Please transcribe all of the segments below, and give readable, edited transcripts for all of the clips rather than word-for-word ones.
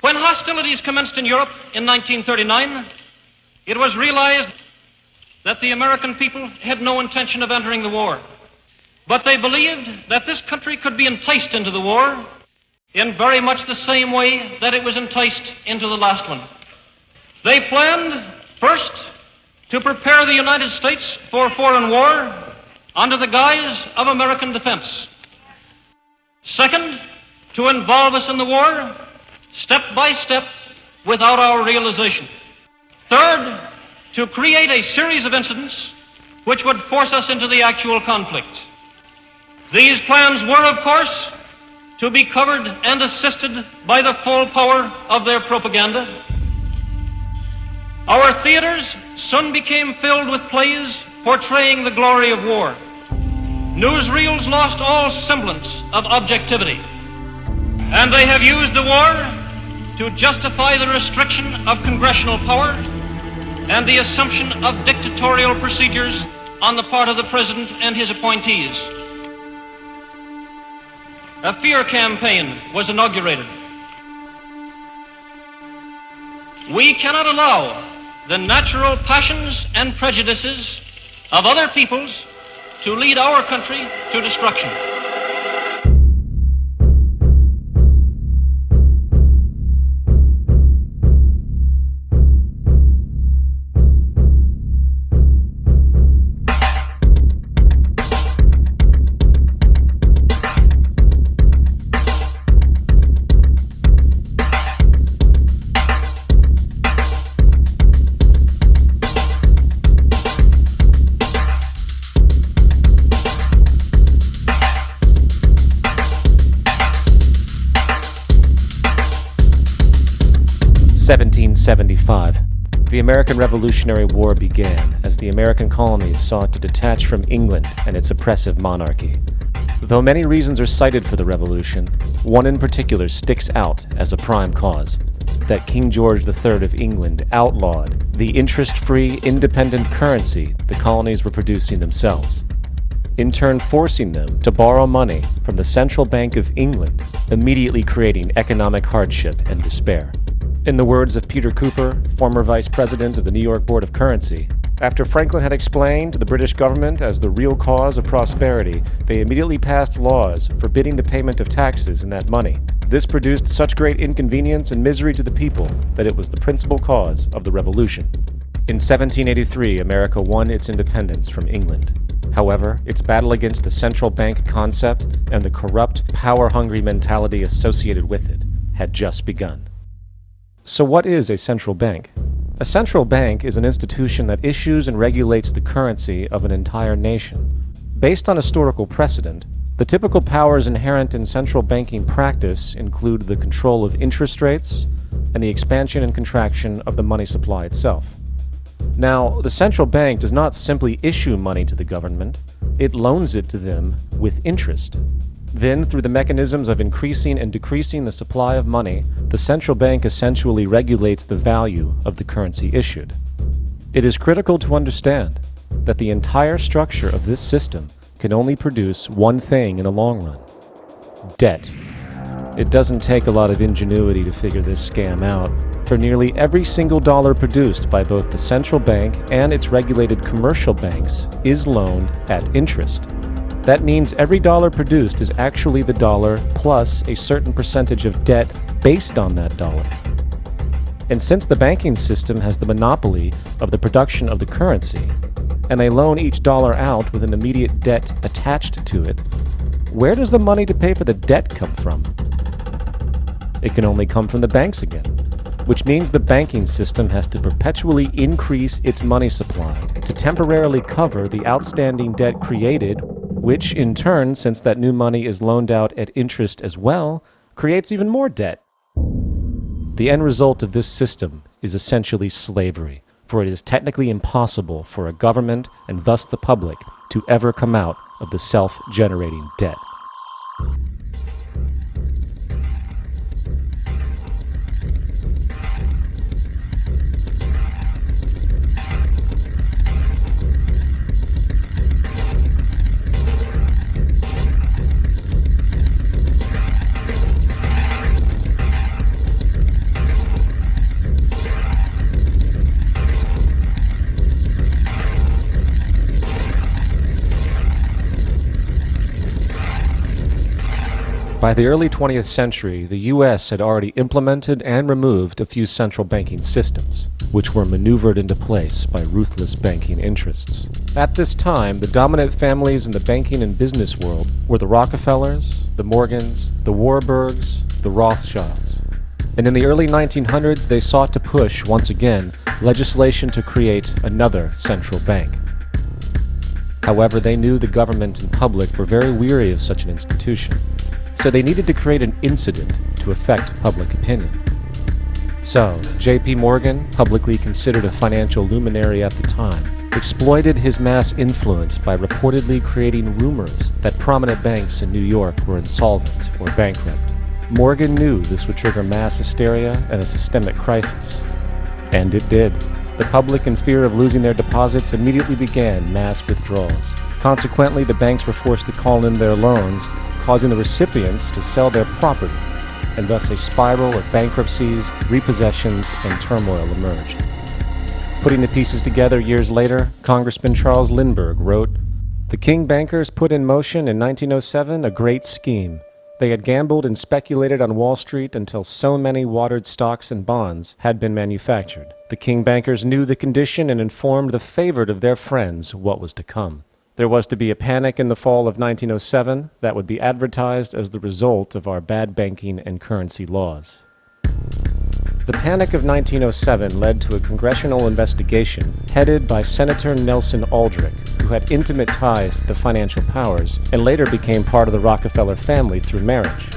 When hostilities commenced in Europe in 1939, it was realized that the American people had no intention of entering the war. But they believed that this country could be enticed into the war in very much the same way that it was enticed into the last one. They planned, first, to prepare the United States for foreign war under the guise of American defense. Second, to involve us in the war step by step without our realization. Third, to create a series of incidents which would force us into the actual conflict. These plans were, of course, to be covered and assisted by the full power of their propaganda. Our theaters soon became filled with plays portraying the glory of war. Newsreels lost all semblance of objectivity, and they have used the war to justify the restriction of congressional power and the assumption of dictatorial procedures on the part of the President and his appointees. A fear campaign was inaugurated. We cannot allow the natural passions and prejudices of other peoples to lead our country to destruction. The American Revolutionary War began as the American colonies sought to detach from England and its oppressive monarchy. Though many reasons are cited for the revolution, one in particular sticks out as a prime cause: that King George III of England outlawed the interest-free, independent currency the colonies were producing themselves, in turn forcing them to borrow money from the Central Bank of England, immediately creating economic hardship and despair. In the words of Peter Cooper, former vice president of the New York Board of Currency, after Franklin had explained to the British government as the real cause of prosperity, they immediately passed laws forbidding the payment of taxes in that money. This produced such great inconvenience and misery to the people that it was the principal cause of the revolution. In 1783, America won its independence from England. However, its battle against the central bank concept and the corrupt, power-hungry mentality associated with it had just begun. So what is a central bank? A central bank is an institution that issues and regulates the currency of an entire nation. Based on historical precedent, the typical powers inherent in central banking practice include the control of interest rates and the expansion and contraction of the money supply itself. Now, the central bank does not simply issue money to the government, it loans it to them with interest. Then, through the mechanisms of increasing and decreasing the supply of money, the central bank essentially regulates the value of the currency issued. It is critical to understand that the entire structure of this system can only produce one thing in the long run: debt. It doesn't take a lot of ingenuity to figure this scam out, for nearly every single dollar produced by both the central bank and its regulated commercial banks is loaned at interest. That means every dollar produced is actually the dollar plus a certain percentage of debt based on that dollar. And since the banking system has the monopoly of the production of the currency, and they loan each dollar out with an immediate debt attached to it, where does the money to pay for the debt come from? it can only come from the banks again, which means the banking system has to perpetually increase its money supply to temporarily cover the outstanding debt created, which in turn, since that new money is loaned out at interest as well, creates even more debt. The end result of this system is essentially slavery, for it is technically impossible for a government, and thus the public, to ever come out of the self-generating debt. By the early 20th century, the U.S. had already implemented and removed a few central banking systems, which were maneuvered into place by ruthless banking interests. At this time, the dominant families in the banking and business world were the Rockefellers, the Morgans, the Warburgs, the Rothschilds. And in the early 1900s, they sought to push, once again, legislation to create another central bank. However, they knew the government and public were very weary of such an institution, so they needed to create an incident to affect public opinion. So, J.P. Morgan, publicly considered a financial luminary at the time, exploited his mass influence by reportedly creating rumors that prominent banks in New York were insolvent or bankrupt. Morgan knew this would trigger mass hysteria and a systemic crisis. And it did. The public, in fear of losing their deposits, immediately began mass withdrawals. Consequently, the banks were forced to call in their loans, causing the recipients to sell their property, and thus a spiral of bankruptcies, repossessions, and turmoil emerged. Putting the pieces together years later, Congressman Charles Lindbergh wrote, "The King bankers put in motion in 1907 a great scheme. They had gambled and speculated on Wall Street until so many watered stocks and bonds had been manufactured. The King bankers knew the condition and informed the favored of their friends what was to come. There was to be a panic in the fall of 1907 that would be advertised as the result of our bad banking and currency laws." The Panic of 1907 led to a congressional investigation headed by Senator Nelson Aldrich, who had intimate ties to the financial powers and later became part of the Rockefeller family through marriage.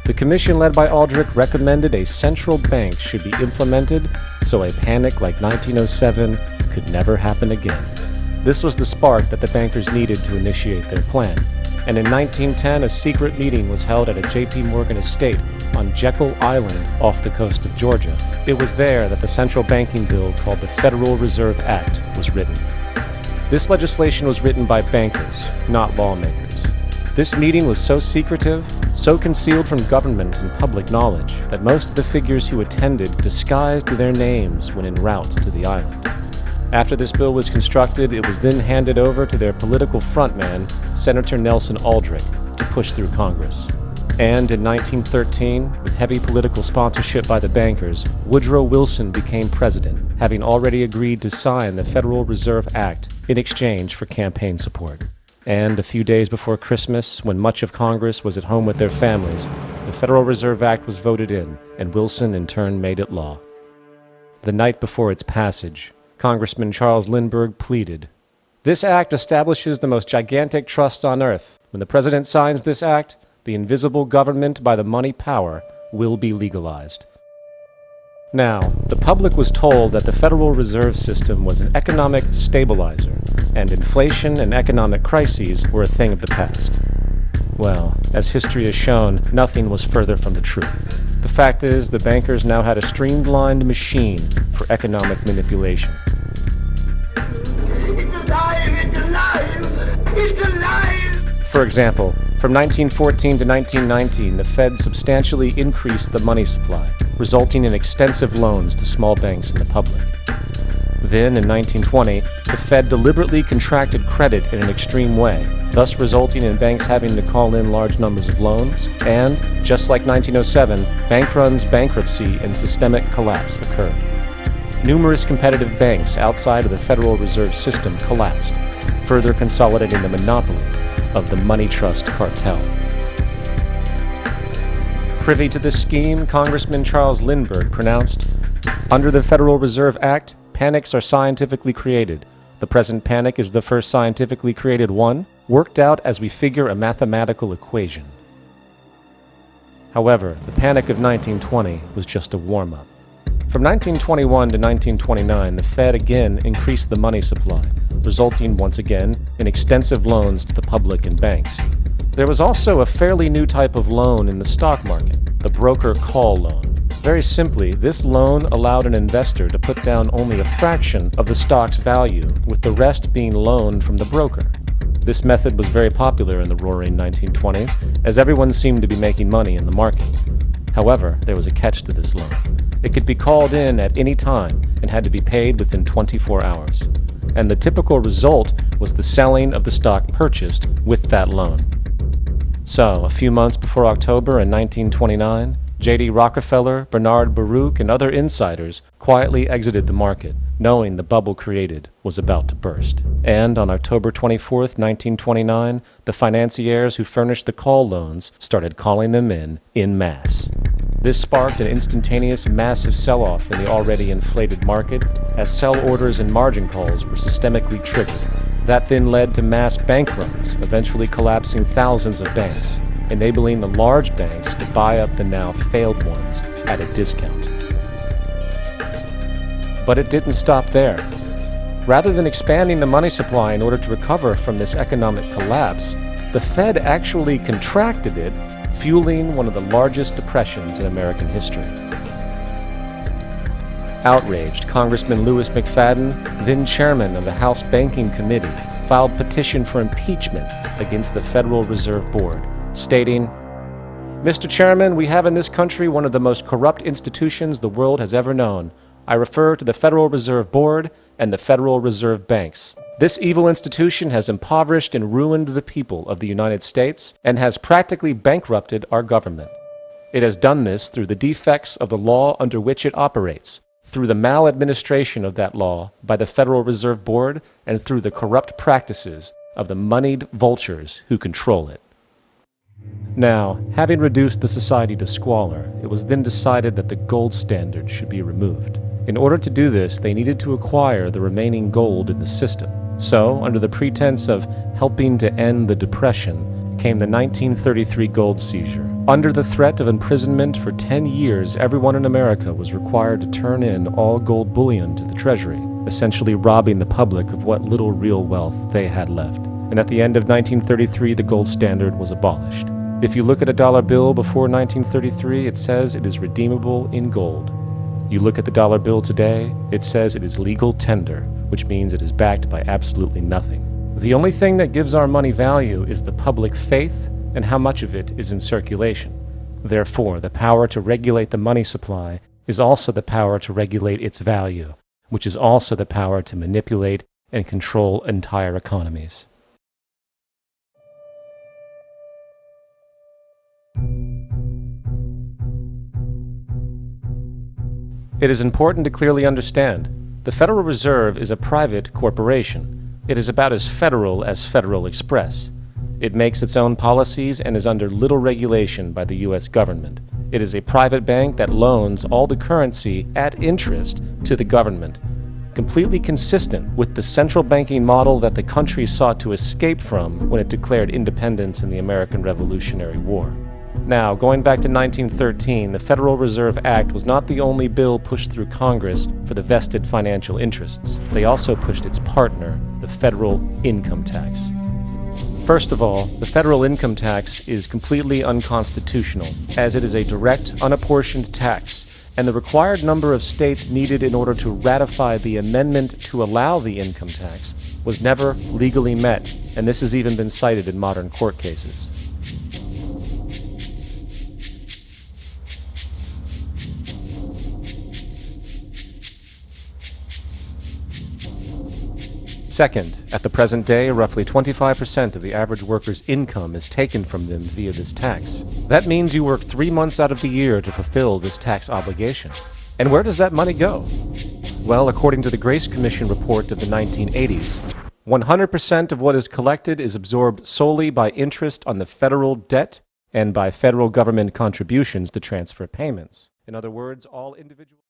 The commission led by Aldrich recommended a central bank should be implemented so a panic like 1907 could never happen again. This was the spark that the bankers needed to initiate their plan, and in 1910 a secret meeting was held at a J.P. Morgan estate on Jekyll Island off the coast of Georgia. It was there that the central banking bill called the Federal Reserve Act was written. This legislation was written by bankers, not lawmakers. This meeting was so secretive, so concealed from government and public knowledge, that most of the figures who attended disguised their names when en route to the island. After this bill was constructed, it was then handed over to their political frontman, Senator Nelson Aldrich, to push through Congress. And in 1913, with heavy political sponsorship by the bankers, Woodrow Wilson became president, having already agreed to sign the Federal Reserve Act in exchange for campaign support. And a few days before Christmas, when much of Congress was at home with their families, the Federal Reserve Act was voted in, and Wilson in turn made it law. The night before its passage, Congressman Charles Lindbergh pleaded, "This act establishes the most gigantic trust on earth. When the president signs this act, the invisible government by the money power will be legalized." Now, the public was told that the Federal Reserve System was an economic stabilizer, and inflation and economic crises were a thing of the past. Well, as history has shown, nothing was further from the truth. The fact is, the bankers now had a streamlined machine for economic manipulation. It's alive! It's alive! It's alive! For example, from 1914 to 1919, the Fed substantially increased the money supply, resulting in extensive loans to small banks and the public. Then, in 1920, the Fed deliberately contracted credit in an extreme way, thus resulting in banks having to call in large numbers of loans, and, just like 1907, bank runs, bankruptcy, and systemic collapse occurred. Numerous competitive banks outside of the Federal Reserve System collapsed, further consolidating the monopoly of the money trust cartel. Privy to this scheme, Congressman Charles Lindbergh pronounced, "Under the Federal Reserve Act, panics are scientifically created. The present panic is the first scientifically created one, worked out as we figure a mathematical equation." However, the Panic of 1920 was just a warm-up. From 1921 to 1929, the Fed again increased the money supply, resulting once again in extensive loans to the public and banks. There was also a fairly new type of loan in the stock market, the broker call loan. Very simply, this loan allowed an investor to put down only a fraction of the stock's value, with the rest being loaned from the broker. This method was very popular in the roaring 1920s, as everyone seemed to be making money in the market. However, there was a catch to this loan. It could be called in at any time and had to be paid within 24 hours. And the typical result was the selling of the stock purchased with that loan. So, a few months before October in 1929, J.D. Rockefeller, Bernard Baruch, and other insiders quietly exited the market, knowing the bubble created was about to burst. And on October 24, 1929, the financiers who furnished the call loans started calling them in masse. This sparked an instantaneous massive sell-off in the already inflated market, as sell orders and margin calls were systemically triggered. That then led to mass bank runs, eventually collapsing thousands of banks, enabling the large banks to buy up the now failed ones at a discount. But it didn't stop there. Rather than expanding the money supply in order to recover from this economic collapse, the Fed actually contracted it, fueling one of the largest depressions in American history. Outraged, Congressman Louis McFadden, then chairman of the House Banking Committee, filed petition for impeachment against the Federal Reserve Board, stating, "Mr. Chairman, we have in this country one of the most corrupt institutions the world has ever known. I refer to the Federal Reserve Board and the Federal Reserve Banks. This evil institution has impoverished and ruined the people of the United States and has practically bankrupted our government. It has done this through the defects of the law under which it operates, through the maladministration of that law by the Federal Reserve Board, and through the corrupt practices of the moneyed vultures who control it." Now, having reduced the society to squalor, it was then decided that the gold standard should be removed. In order to do this, they needed to acquire the remaining gold in the system. So, under the pretense of helping to end the Depression, came the 1933 gold seizure. Under the threat of imprisonment for 10 years, everyone in America was required to turn in all gold bullion to the Treasury, essentially robbing the public of what little real wealth they had left. And at the end of 1933, the gold standard was abolished. If you look at a dollar bill before 1933, it says it is redeemable in gold. You look at the dollar bill today, it says it is legal tender, which means it is backed by absolutely nothing. The only thing that gives our money value is the public faith and how much of it is in circulation. Therefore, the power to regulate the money supply is also the power to regulate its value, which is also the power to manipulate and control entire economies. It is important to clearly understand, the Federal Reserve is a private corporation. It is about as Federal Express. It makes its own policies and is under little regulation by the U.S. government. It is a private bank that loans all the currency at interest to the government, completely consistent with the central banking model that the country sought to escape from when it declared independence in the American Revolutionary War. Now, going back to 1913, the Federal Reserve Act was not the only bill pushed through Congress for the vested financial interests. They also pushed its partner, the federal income tax. First of all, the federal income tax is completely unconstitutional, as it is a direct, unapportioned tax, and the required number of states needed in order to ratify the amendment to allow the income tax was never legally met, and this has even been cited in modern court cases. Second, at the present day, roughly 25% of the average worker's income is taken from them via this tax. That means you work 3 months out of the year to fulfill this tax obligation. And where does that money go? Well, according to the Grace Commission report of the 1980s, 100% of what is collected is absorbed solely by interest on the federal debt and by federal government contributions to transfer payments. In other words, all individual